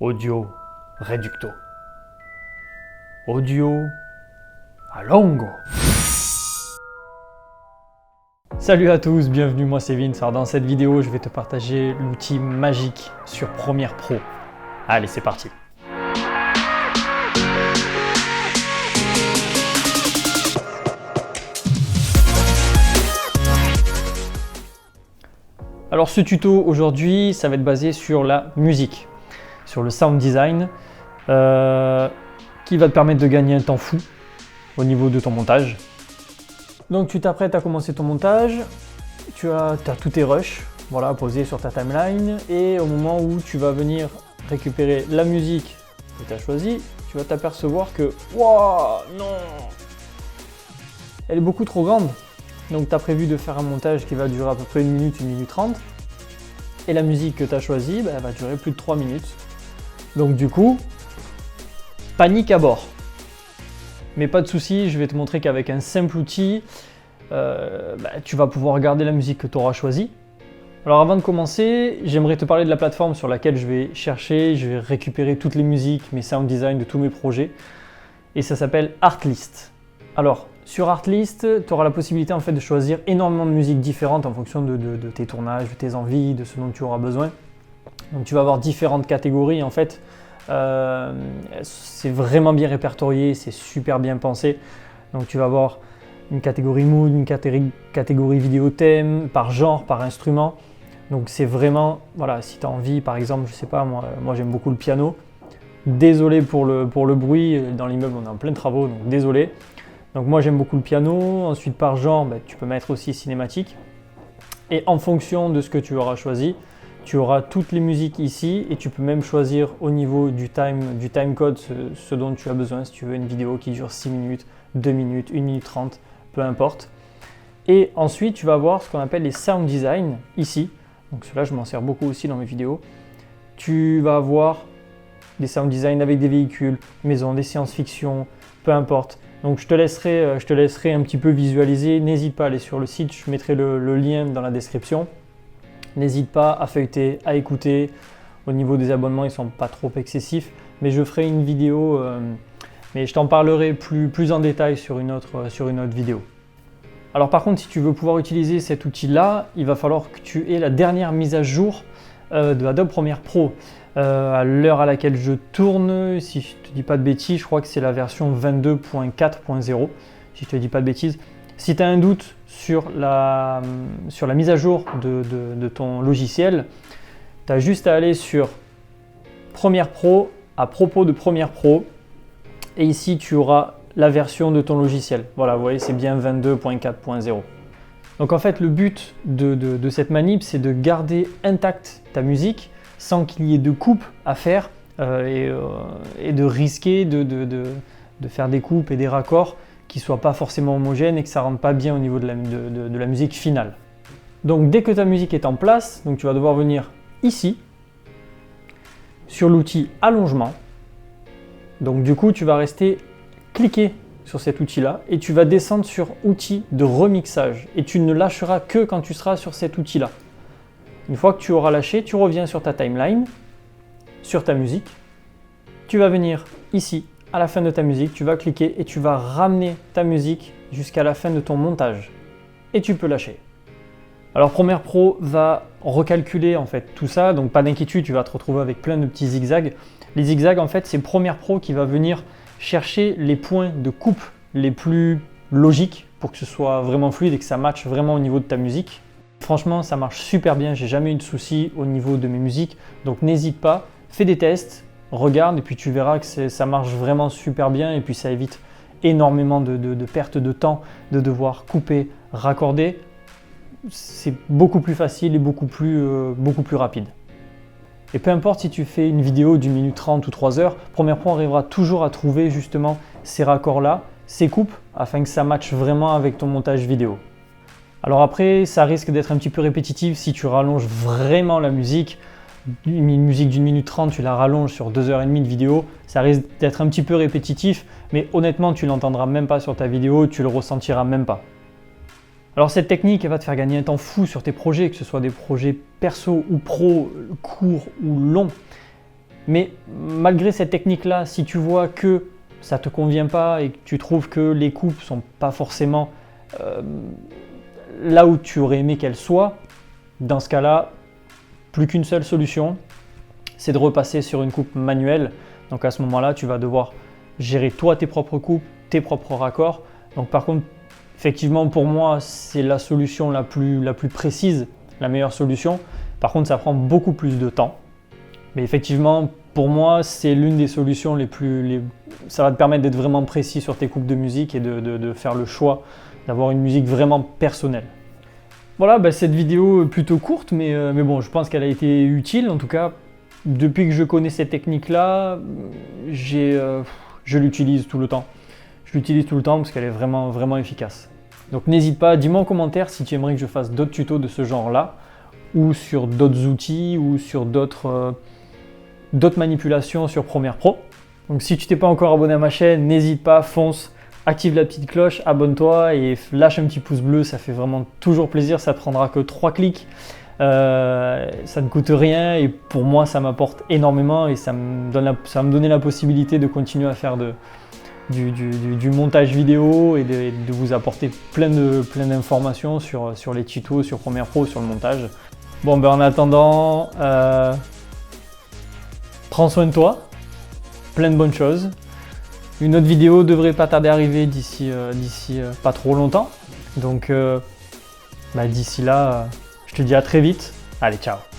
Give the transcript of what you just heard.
Audio Reducto. Audio a longo. Salut à tous, bienvenue, moi c'est Vince. Alors dans cette vidéo, je vais te partager l'outil magique sur Premiere Pro. Allez, c'est parti. Alors ce tuto aujourd'hui, ça va être basé sur la musique, sur le sound design, qui va te permettre de gagner un temps fou au niveau de ton montage. Donc tu t'apprêtes à commencer ton montage, tu as tous tes rushs, voilà, posés sur ta timeline, et au moment où tu vas venir récupérer la musique que tu as choisie, tu vas t'apercevoir que waouh, non, elle est beaucoup trop grande. Donc tu as prévu de faire un montage qui va durer à peu près 1 minute, 1 minute 30. Et la musique que tu as choisie, elle va durer plus de 3 minutes. Donc du coup, panique à bord. Mais pas de souci, je vais te montrer qu'avec un simple outil, tu vas pouvoir garder la musique que tu auras choisie. Alors avant de commencer, j'aimerais te parler de la plateforme sur laquelle je vais chercher, je vais récupérer toutes les musiques, mes sound design de tous mes projets. Et ça s'appelle Artlist. Alors, sur Artlist, tu auras la possibilité en fait de choisir énormément de musiques différentes en fonction de tes tournages, de tes envies, de ce dont tu auras besoin. Donc tu vas avoir différentes catégories en fait. C'est vraiment bien répertorié, c'est super bien pensé. Donc tu vas avoir une catégorie mood, une catégorie vidéo thème, par genre, par instrument. Donc c'est vraiment, voilà, si tu as envie, par exemple, je sais pas, moi j'aime beaucoup le piano. Désolé pour le bruit, dans l'immeuble on est en plein travaux, donc désolé. Donc moi j'aime beaucoup le piano, ensuite par genre tu peux mettre aussi cinématique. Et en fonction de ce que tu auras choisi, tu auras toutes les musiques ici et tu peux même choisir au niveau du time code ce dont tu as besoin. Si tu veux une vidéo qui dure 6 minutes, 2 minutes, 1 minute 30, peu importe. Et ensuite tu vas avoir ce qu'on appelle les sound design ici. Donc cela je m'en sers beaucoup aussi dans mes vidéos. Tu vas avoir des sound design avec des véhicules, maisons, des science-fiction, peu importe. Donc je te laisserai un petit peu visualiser. N'hésite pas à aller sur le site, je mettrai le lien dans la description. N'hésite pas à feuilleter, à écouter. Au niveau des abonnements, ils ne sont pas trop excessifs, mais je ferai une vidéo, mais je t'en parlerai plus en détail sur une autre vidéo. Alors par contre, si tu veux pouvoir utiliser cet outil-là, il va falloir que tu aies la dernière mise à jour de Adobe Premiere Pro. À l'heure à laquelle je tourne, si je ne te dis pas de bêtises, je crois que c'est la version 22.4.0, si je ne te dis pas de bêtises. Si tu as un doute sur la mise à jour de ton logiciel, tu as juste à aller sur Premiere Pro, à propos de Premiere Pro, et ici tu auras la version de ton logiciel. Voilà, vous voyez, c'est bien 22.4.0. Donc en fait, le but de cette manip, c'est de garder intacte ta musique, sans qu'il y ait de coupes à faire et de risquer de faire des coupes et des raccords qui ne soient pas forcément homogènes et que ça ne rentre pas bien au niveau de la musique finale. Donc dès que ta musique est en place, donc tu vas devoir venir ici, sur l'outil allongement. Donc du coup, tu vas rester cliquer sur cet outil-là et tu vas descendre sur outil de remixage et tu ne lâcheras que quand tu seras sur cet outil-là. Une fois que tu auras lâché, tu reviens sur ta timeline, sur ta musique. Tu vas venir ici, à la fin de ta musique, tu vas cliquer et tu vas ramener ta musique jusqu'à la fin de ton montage. Et tu peux lâcher. Alors Premiere Pro va recalculer en fait tout ça, donc pas d'inquiétude, tu vas te retrouver avec plein de petits zigzags. Les zigzags en fait, c'est Premiere Pro qui va venir chercher les points de coupe les plus logiques pour que ce soit vraiment fluide et que ça matche vraiment au niveau de ta musique. Franchement, ça marche super bien, j'ai jamais eu de soucis au niveau de mes musiques, donc n'hésite pas, fais des tests, regarde et puis tu verras que ça marche vraiment super bien et puis ça évite énormément de pertes de temps, de devoir couper, raccorder. C'est beaucoup plus facile et beaucoup plus rapide. Et peu importe si tu fais une vidéo d'1 minute 30 ou 3 heures, Premiere Pro arrivera toujours à trouver justement ces raccords-là, ces coupes, afin que ça matche vraiment avec ton montage vidéo. Alors après, ça risque d'être un petit peu répétitif si tu rallonges vraiment la musique. Une musique d'1 minute 30, tu la rallonges sur 2h30 de vidéo, ça risque d'être un petit peu répétitif, mais honnêtement, tu l'entendras même pas sur ta vidéo, tu le ressentiras même pas. Alors cette technique, elle va te faire gagner un temps fou sur tes projets, que ce soit des projets perso ou pro, courts ou longs. Mais malgré cette technique-là, si tu vois que ça ne te convient pas et que tu trouves que les coupes ne sont pas forcément là où tu aurais aimé qu'elles soient, dans ce cas-là, plus qu'une seule solution, c'est de repasser sur une coupe manuelle. Donc à ce moment-là, tu vas devoir gérer toi tes propres coupes, tes propres raccords. Donc par contre, effectivement, pour moi, c'est la solution la plus précise, la meilleure solution. Par contre, ça prend beaucoup plus de temps. Mais effectivement, pour moi, c'est l'une des solutions ça va te permettre d'être vraiment précis sur tes coupes de musique et de faire le choix d'avoir une musique vraiment personnelle. Voilà, cette vidéo est plutôt courte, mais bon, je pense qu'elle a été utile. En tout cas, depuis que je connais cette technique-là, je l'utilise tout le temps. Je l'utilise tout le temps parce qu'elle est vraiment, vraiment efficace. Donc n'hésite pas, dis-moi en commentaire si tu aimerais que je fasse d'autres tutos de ce genre-là, ou sur d'autres outils, ou sur d'autres manipulations sur Premiere Pro. Donc si tu t'es pas encore abonné à ma chaîne, n'hésite pas, fonce, active la petite cloche, abonne-toi et lâche un petit pouce bleu, ça fait vraiment toujours plaisir, ça ne prendra que 3 clics. Ça ne coûte rien et pour moi ça m'apporte énormément et ça va me donner la possibilité de continuer à faire du montage vidéo et de vous apporter plein d'informations sur les tutos, sur Premiere Pro, sur le montage. Bon en attendant, prends soin de toi, plein de bonnes choses. Une autre vidéo devrait pas tarder à arriver d'ici pas trop longtemps. Donc d'ici là, je te dis à très vite. Allez, ciao!